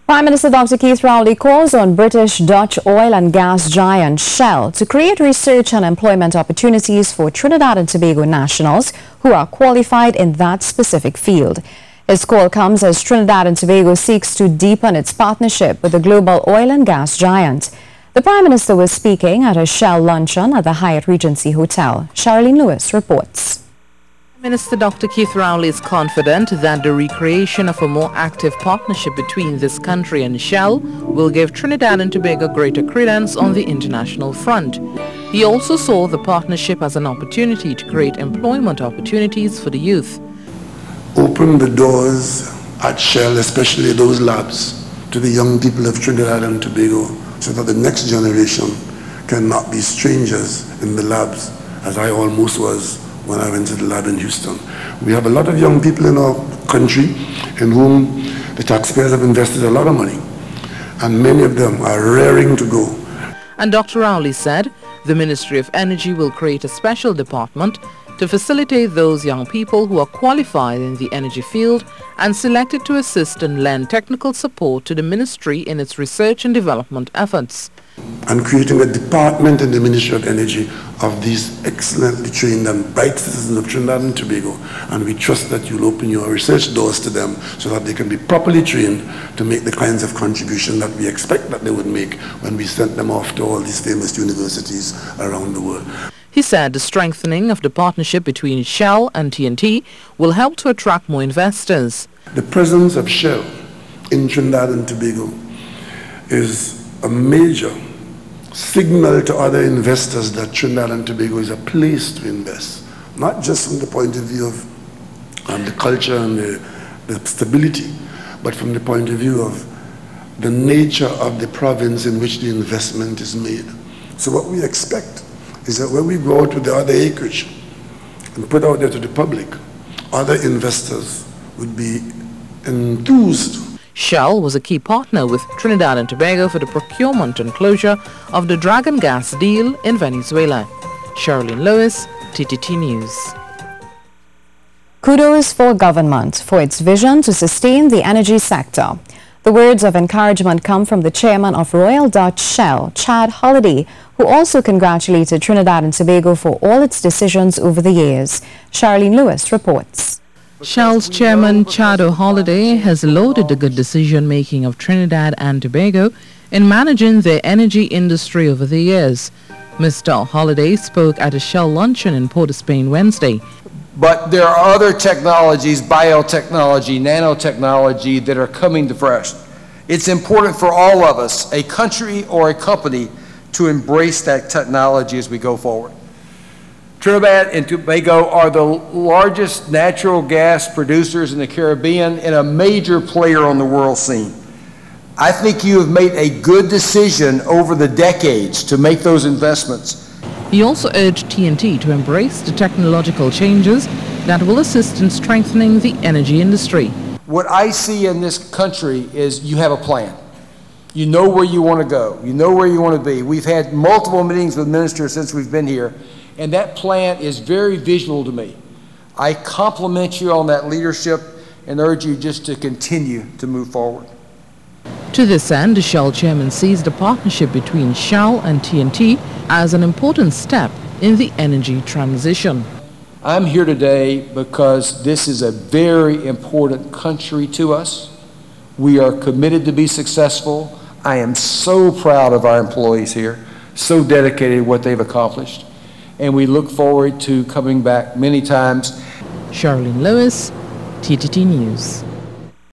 Prime Minister Dr. Keith Rowley calls on British Dutch oil and gas giant Shell to create research and employment opportunities for Trinidad and Tobago nationals who are qualified in that specific field. His call comes as Trinidad and Tobago seeks to deepen its partnership with the global oil and gas giant. The Prime Minister was speaking at a Shell Luncheon at the Hyatt Regency Hotel. Cherrylene Lewis reports. Minister Dr. Keith Rowley is confident that the recreation of a more active partnership between this country and Shell will give Trinidad and Tobago greater credence on the international front. He also saw the partnership as an opportunity to create employment opportunities for the youth. Open the doors at Shell, especially those labs, to the young people of Trinidad and Tobago, so that the next generation cannot be strangers in the labs, as I almost was when I went to the lab in Houston. We have a lot of young people in our country in whom the taxpayers have invested a lot of money, and many of them are raring to go. And Dr. Rowley said the Ministry of Energy will create a special department to facilitate those young people who are qualified in the energy field and selected to assist and lend technical support to the ministry in its research and development efforts. And creating a department in the Ministry of Energy of these excellently trained and bright citizens of Trinidad and Tobago, and we trust that you'll open your research doors to them so that they can be properly trained to make the kinds of contribution that we expect that they would make when we sent them off to all these famous universities around the world. He said the strengthening of the partnership between Shell and TNT will help to attract more investors. The presence of Shell in Trinidad and Tobago is a major signal to other investors that Trinidad and Tobago is a place to invest, not just from the point of view of the culture and the stability, but from the point of view of the nature of the province in which the investment is made. So what we expect is that when we go out with the other acreage and put out there to the public, other investors would be enthused. Shell was a key partner with Trinidad and Tobago for the procurement and closure of the Dragon gas deal in Venezuela. Cherrylene Lewis, TTT News. Kudos for government for its vision to sustain the energy sector. The words of encouragement come from the chairman of Royal Dutch Shell, Chad Holliday, who also congratulated Trinidad and Tobago for all its decisions over the years. Cherrylene Lewis reports. Shell's chairman, Chad Holliday, has lauded the good decision-making of Trinidad and Tobago in managing their energy industry over the years. Mr. Holliday spoke at a Shell Luncheon in Port of Spain Wednesday. But there are other technologies, biotechnology, nanotechnology, that are coming to fruition. It's important for all of us, a country or a company, to embrace that technology as we go forward. Trinidad and Tobago are the largest natural gas producers in the Caribbean and a major player on the world scene. I think you have made a good decision over the decades to make those investments. He also urged TNT to embrace the technological changes that will assist in strengthening the energy industry. What I see in this country is you have a plan. You know where you want to go. You know where you want to be. We've had multiple meetings with ministers since we've been here, and that plan is very visual to me. I compliment you on that leadership and urge you just to continue to move forward. To this end, the Shell chairman sees the partnership between Shell and TNT as an important step in the energy transition. I'm here today because this is a very important country to us. We are committed to be successful. I am so proud of our employees here, so dedicated to what they've accomplished, and we look forward to coming back many times. Cherrylene Lewis, TTT News.